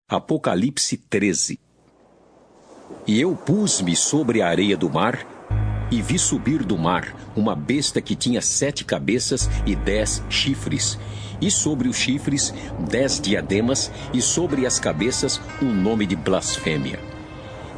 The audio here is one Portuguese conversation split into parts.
Apocalipse 13. E eu pus-me sobre a areia do mar, e vi subir do mar uma besta que tinha 7 cabeças e 10 chifres, e sobre os chifres 10 diademas, e sobre as cabeças um nome de blasfêmia.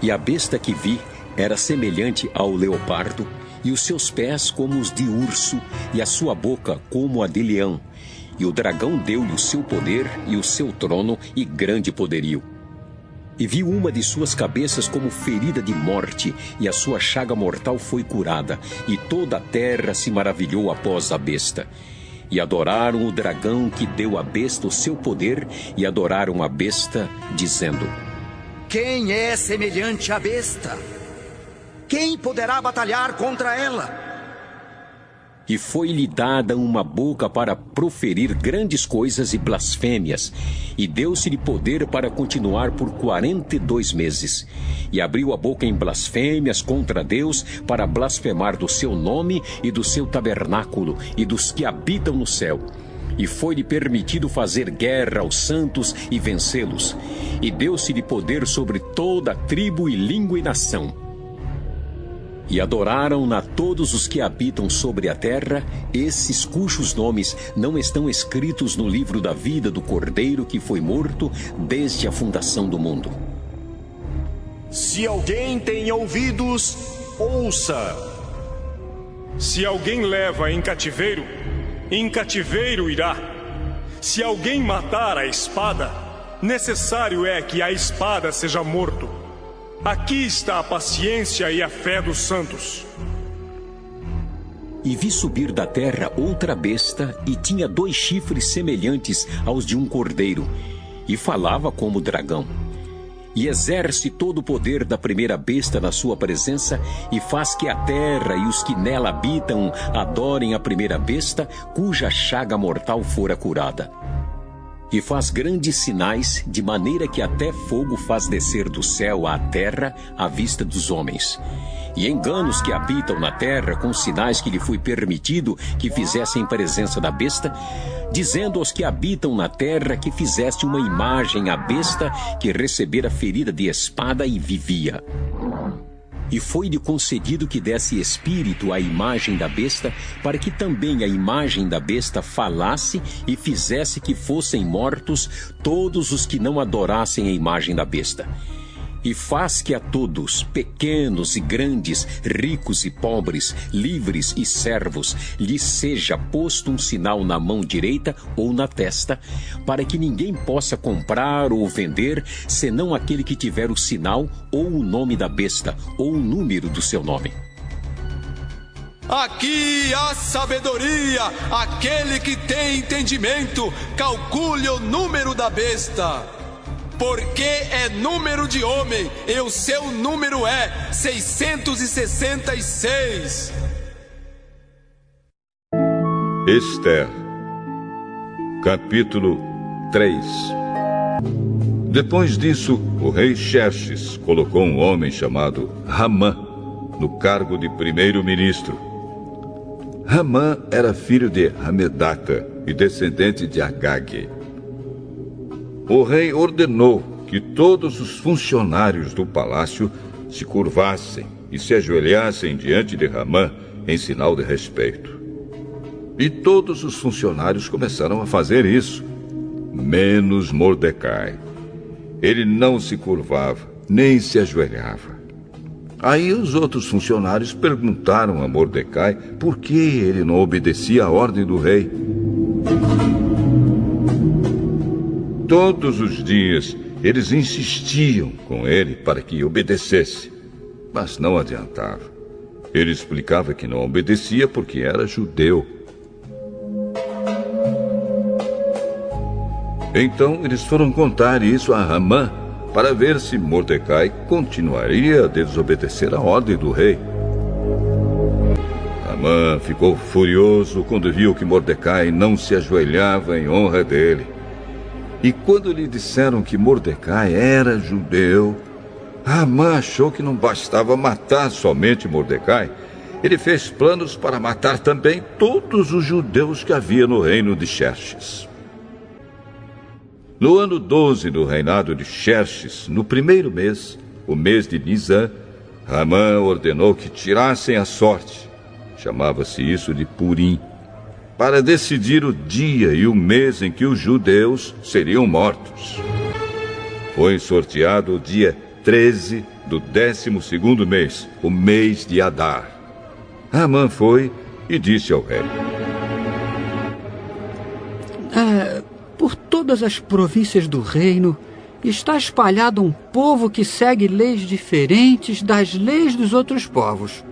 E a besta que vi era semelhante ao leopardo, e os seus pés como os de urso, e a sua boca como a de leão. E o dragão deu-lhe o seu poder e o seu trono e grande poderio. E vi uma de suas cabeças como ferida de morte, e a sua chaga mortal foi curada, e toda a terra se maravilhou após a besta. E adoraram o dragão que deu à besta o seu poder, e adoraram a besta, dizendo: Quem é semelhante à besta? Quem poderá batalhar contra ela? E foi-lhe dada uma boca para proferir grandes coisas e blasfêmias, e deu-se-lhe poder para continuar por 42 meses. E abriu a boca em blasfêmias contra Deus, para blasfemar do seu nome e do seu tabernáculo, e dos que habitam no céu. E foi-lhe permitido fazer guerra aos santos e vencê-los. E deu-se-lhe poder sobre toda tribo e língua e nação. E adoraram-na todos os que habitam sobre a terra, esses cujos nomes não estão escritos no livro da vida do Cordeiro que foi morto desde a fundação do mundo. Se alguém tem ouvidos, ouça. Se alguém leva em cativeiro irá. Se alguém matar a espada, necessário é que a espada seja morto. Aqui está a paciência e a fé dos santos. E vi subir da terra outra besta, e tinha 2 chifres semelhantes aos de um cordeiro, e falava como dragão. E exerce todo o poder da primeira besta na sua presença, e faz que a terra e os que nela habitam adorem a primeira besta, cuja chaga mortal fora curada. E faz grandes sinais, de maneira que até fogo faz descer do céu à terra à vista dos homens. E engana os que habitam na terra com sinais que lhe foi permitido que fizessem em presença da besta, dizendo aos que habitam na terra que fizeste uma imagem à besta que recebera ferida de espada e vivia. E foi-lhe concedido que desse espírito à imagem da besta, para que também a imagem da besta falasse e fizesse que fossem mortos todos os que não adorassem a imagem da besta. E faz que a todos, pequenos e grandes, ricos e pobres, livres e servos, lhes seja posto um sinal na mão direita ou na testa, para que ninguém possa comprar ou vender, senão aquele que tiver o sinal ou o nome da besta, ou o número do seu nome. Aqui há sabedoria, aquele que tem entendimento, calcule o número da besta. Porque é número de homem, e o seu número é 666. Ester, capítulo 3. Depois disso, o rei Xerxes colocou um homem chamado Ramã no cargo de primeiro-ministro. Ramã era filho de Hamedata e descendente de Agag. O rei ordenou que todos os funcionários do palácio se curvassem e se ajoelhassem diante de Ramã em sinal de respeito. E todos os funcionários começaram a fazer isso, menos Mordecai. Ele não se curvava, nem se ajoelhava. Aí os outros funcionários perguntaram a Mordecai por que ele não obedecia à ordem do rei. Todos os dias, eles insistiam com ele para que obedecesse, mas não adiantava. Ele explicava que não obedecia porque era judeu. Então, eles foram contar isso a Ramã para ver se Mordecai continuaria a desobedecer a ordem do rei. Ramã ficou furioso quando viu que Mordecai não se ajoelhava em honra dele. E quando lhe disseram que Mordecai era judeu, Ramã achou que não bastava matar somente Mordecai. Ele fez planos para matar também todos os judeus que havia no reino de Xerxes. No ano 12 do reinado de Xerxes, no primeiro mês, o mês de Nisan, Ramã ordenou que tirassem a sorte, chamava-se isso de Purim, para decidir o dia e o mês em que os judeus seriam mortos. Foi sorteado o dia 13 do 12º mês, o mês de Adar. Ramã foi e disse ao rei: por todas as províncias do reino está espalhado um povo que segue leis diferentes das leis dos outros povos.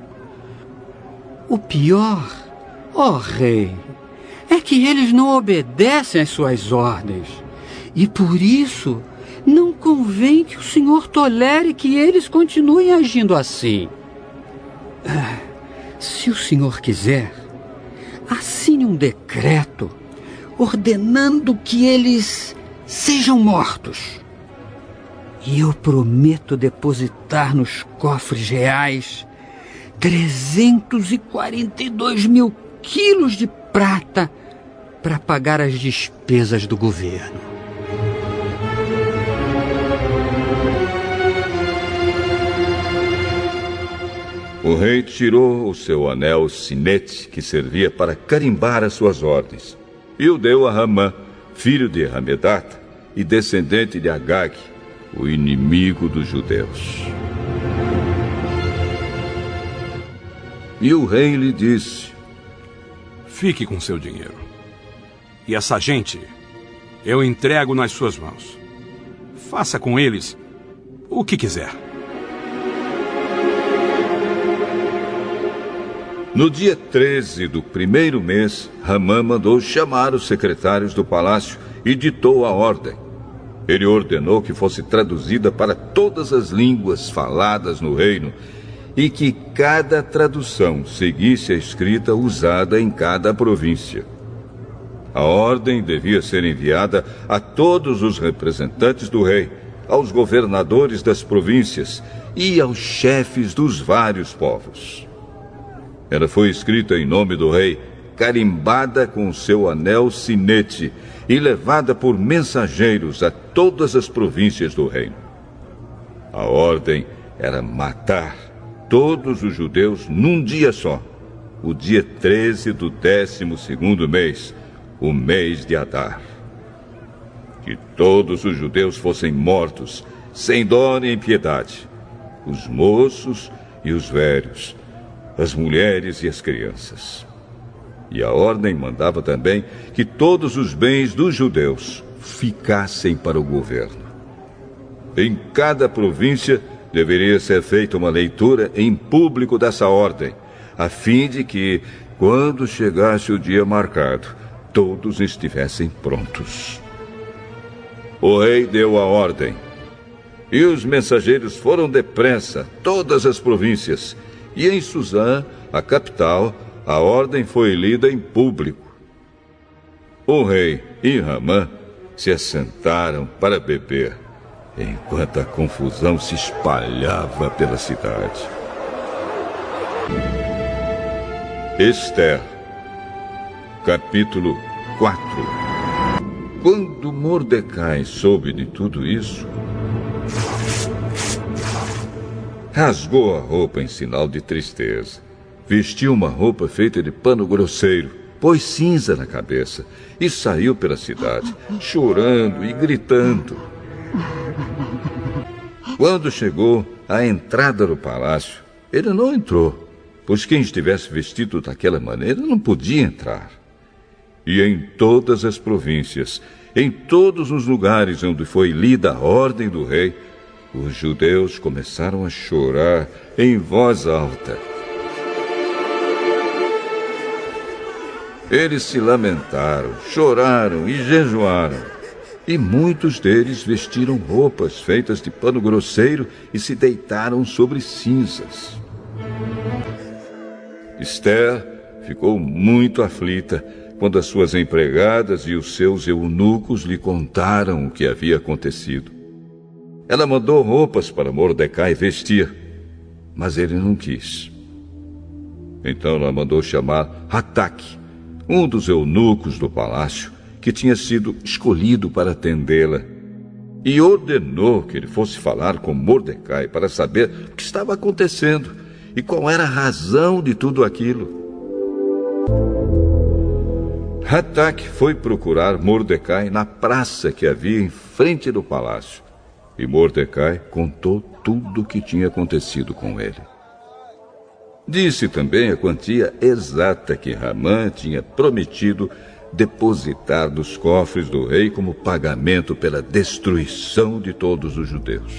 O pior, ó rei, é que eles não obedecem às suas ordens. E por isso, não convém que o senhor tolere que eles continuem agindo assim. Se o senhor quiser, assine um decreto ordenando que eles sejam mortos. E eu prometo depositar nos cofres reais 342 mil quilos de prata para pagar as despesas do governo. O rei tirou o seu anel sinete, que servia para carimbar as suas ordens, e o deu a Ramã, filho de Hamedata e descendente de Agag, o inimigo dos judeus. E o rei lhe disse: fique com seu dinheiro. E essa gente eu entrego nas suas mãos. Faça com eles o que quiser. No dia 13 do primeiro mês, Ramã mandou chamar os secretários do palácio e ditou a ordem. Ele ordenou que fosse traduzida para todas as línguas faladas no reino e que cada tradução seguisse a escrita usada em cada província. A ordem devia ser enviada a todos os representantes do rei, aos governadores das províncias e aos chefes dos vários povos. Ela foi escrita em nome do rei, carimbada com seu anel sinete e levada por mensageiros a todas as províncias do reino. A ordem era matar todos os judeus num dia só, o dia 13 do 12º mês, o mês de Adar. Que todos os judeus fossem mortos, sem dó nem piedade, os moços e os velhos, as mulheres e as crianças. E a ordem mandava também que todos os bens dos judeus ficassem para o governo. Em cada província deveria ser feita uma leitura em público dessa ordem, a fim de que, quando chegasse o dia marcado, todos estivessem prontos. O rei deu a ordem, e os mensageiros foram depressa a todas as províncias, e em Suzã, a capital, a ordem foi lida em público. O rei e Ramã se assentaram para beber, enquanto a confusão se espalhava pela cidade. Ester, capítulo 4. Quando Mordecai soube de tudo isso, rasgou a roupa em sinal de tristeza, vestiu uma roupa feita de pano grosseiro, pôs cinza na cabeça e saiu pela cidade, chorando e gritando. Quando chegou à entrada do palácio, ele não entrou, pois quem estivesse vestido daquela maneira não podia entrar. E em todas as províncias, em todos os lugares onde foi lida a ordem do rei, os judeus começaram a chorar em voz alta. Eles se lamentaram, choraram e jejuaram. E muitos deles vestiram roupas feitas de pano grosseiro e se deitaram sobre cinzas. Ester ficou muito aflita quando as suas empregadas e os seus eunucos lhe contaram o que havia acontecido. Ela mandou roupas para Mordecai vestir, mas ele não quis. Então ela mandou chamar Hataque, um dos eunucos do palácio, que tinha sido escolhido para atendê-la, e ordenou que ele fosse falar com Mordecai para saber o que estava acontecendo e qual era a razão de tudo aquilo. Hatak foi procurar Mordecai na praça que havia em frente do palácio, e Mordecai contou tudo o que tinha acontecido com ele. Disse também a quantia exata que Hamã tinha prometido depositar nos cofres do rei como pagamento pela destruição de todos os judeus.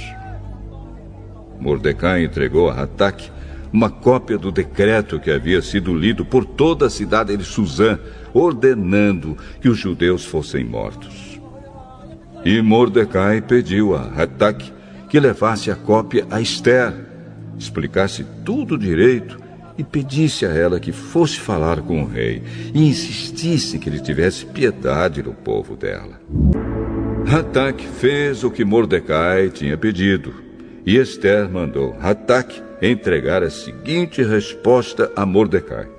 Mordecai entregou a Hatak uma cópia do decreto que havia sido lido por toda a cidade de Suzã, ordenando que os judeus fossem mortos. E Mordecai pediu a Hatak que levasse a cópia a Ester, explicasse tudo direito e pedisse a ela que fosse falar com o rei e insistisse que ele tivesse piedade do povo dela. Hatak fez o que Mordecai tinha pedido, e Ester mandou Hatak entregar a seguinte resposta a Mordecai: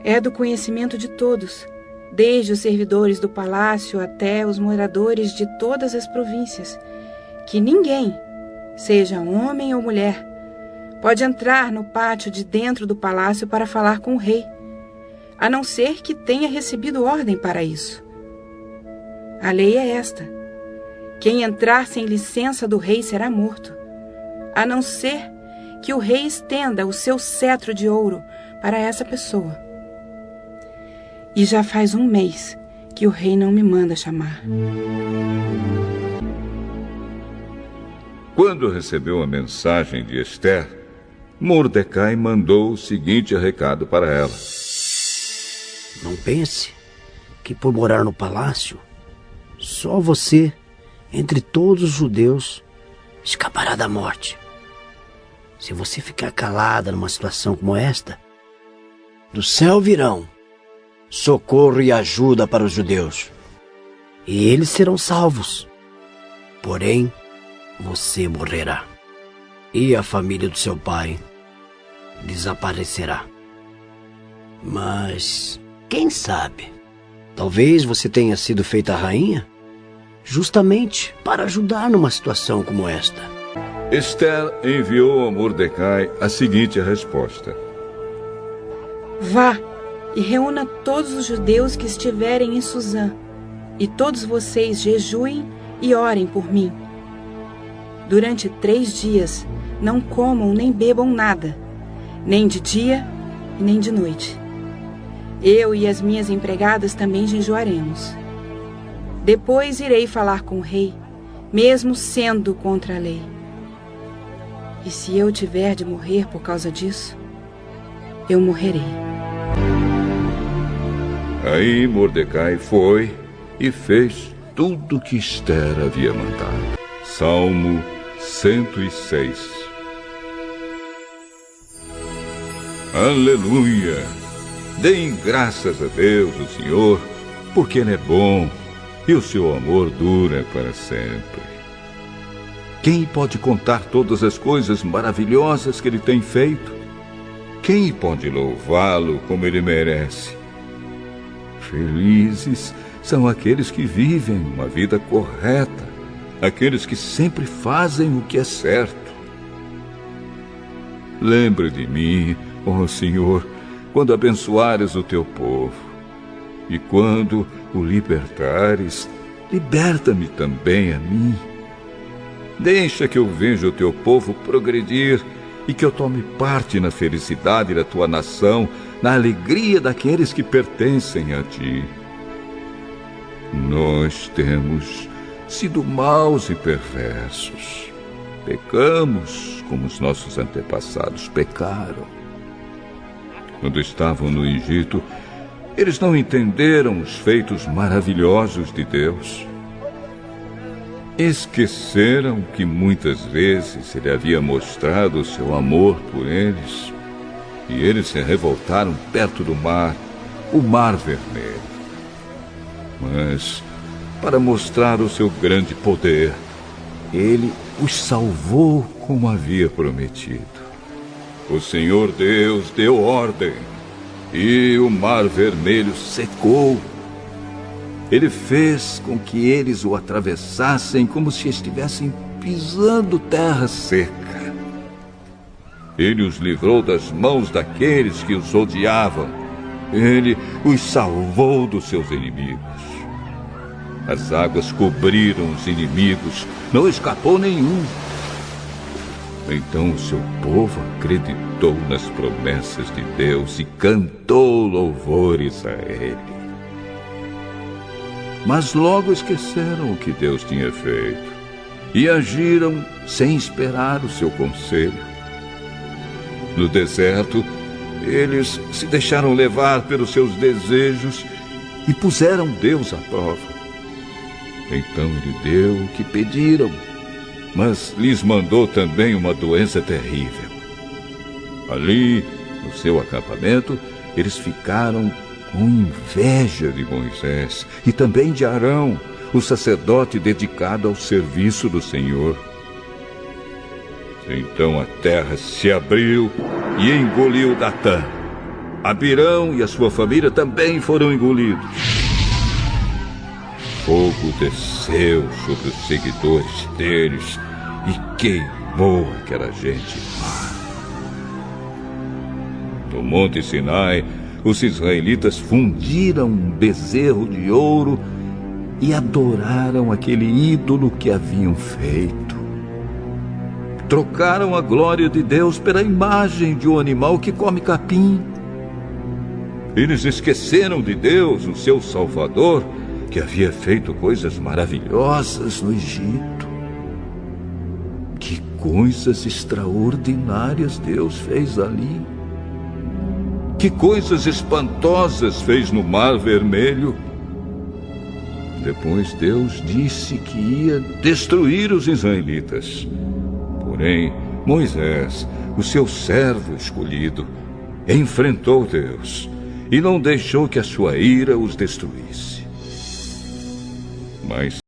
É do conhecimento de todos, desde os servidores do palácio até os moradores de todas as províncias, que ninguém, seja homem ou mulher, pode entrar no pátio de dentro do palácio para falar com o rei, a não ser que tenha recebido ordem para isso. A lei é esta: quem entrar sem licença do rei será morto, a não ser que o rei estenda o seu cetro de ouro para essa pessoa. E já faz 1 mês que o rei não me manda chamar. Quando recebeu a mensagem de Ester, Mordecai mandou o seguinte recado para ela: Não pense que por morar no palácio, só você, entre todos os judeus, escapará da morte. Se você ficar calada numa situação como esta, do céu virão socorro e ajuda para os judeus, e eles serão salvos. Porém, você morrerá, e a família do seu pai desaparecerá. Mas, quem sabe, talvez você tenha sido feita rainha justamente para ajudar numa situação como esta. Ester enviou a Mordecai a seguinte resposta: Vá e reúna todos os judeus que estiverem em Suzã, e todos vocês jejuem e orem por mim. Durante 3 dias não comam nem bebam nada, nem de dia e nem de noite. Eu e as minhas empregadas também jejuaremos. Depois irei falar com o rei, mesmo sendo contra a lei. E se eu tiver de morrer por causa disso, eu morrerei. Aí Mordecai foi e fez tudo o que Ester havia mandado. Salmo 106. Aleluia! Deem graças a Deus, o Senhor, porque Ele é bom e o seu amor dura para sempre. Quem pode contar todas as coisas maravilhosas que Ele tem feito? Quem pode louvá-lo como Ele merece? Felizes são aqueles que vivem uma vida correta, aqueles que sempre fazem o que é certo. Lembre de mim, ó Senhor, quando abençoares o teu povo, e quando o libertares, liberta-me também a mim. Deixa que eu veja o teu povo progredir e que eu tome parte na felicidade da tua nação, na alegria daqueles que pertencem a ti. Nós temos sido maus e perversos. Pecamos como os nossos antepassados pecaram. Quando estavam no Egito, eles não entenderam os feitos maravilhosos de Deus. Esqueceram que muitas vezes Ele havia mostrado o seu amor por eles, e eles se revoltaram perto do mar, o Mar Vermelho. Mas, para mostrar o seu grande poder, Ele os salvou como havia prometido. O Senhor Deus deu ordem, e o Mar Vermelho secou. Ele fez com que eles o atravessassem como se estivessem pisando terra seca. Ele os livrou das mãos daqueles que os odiavam. Ele os salvou dos seus inimigos. As águas cobriram os inimigos, não escapou nenhum. Então o seu povo acreditou nas promessas de Deus e cantou louvores a Ele. Mas logo esqueceram o que Deus tinha feito e agiram sem esperar o seu conselho. No deserto, eles se deixaram levar pelos seus desejos e puseram Deus à prova. Então ele deu o que pediram, mas lhes mandou também uma doença terrível. Ali, no seu acampamento, eles ficaram com inveja de Moisés e também de Arão, o sacerdote dedicado ao serviço do Senhor. Então a terra se abriu e engoliu Datã. Abirão e a sua família também foram engolidos. Fogo desceu sobre os seguidores deles e queimou aquela gente má. No Monte Sinai, os israelitas fundiram um bezerro de ouro e adoraram aquele ídolo que haviam feito. Trocaram a glória de Deus pela imagem de um animal que come capim. Eles esqueceram de Deus, o seu Salvador, que havia feito coisas maravilhosas no Egito. Que coisas extraordinárias Deus fez ali. Que coisas espantosas fez no Mar Vermelho. Depois Deus disse que ia destruir os israelitas. Porém, Moisés, o seu servo escolhido, enfrentou Deus e não deixou que a sua ira os destruísse. Mas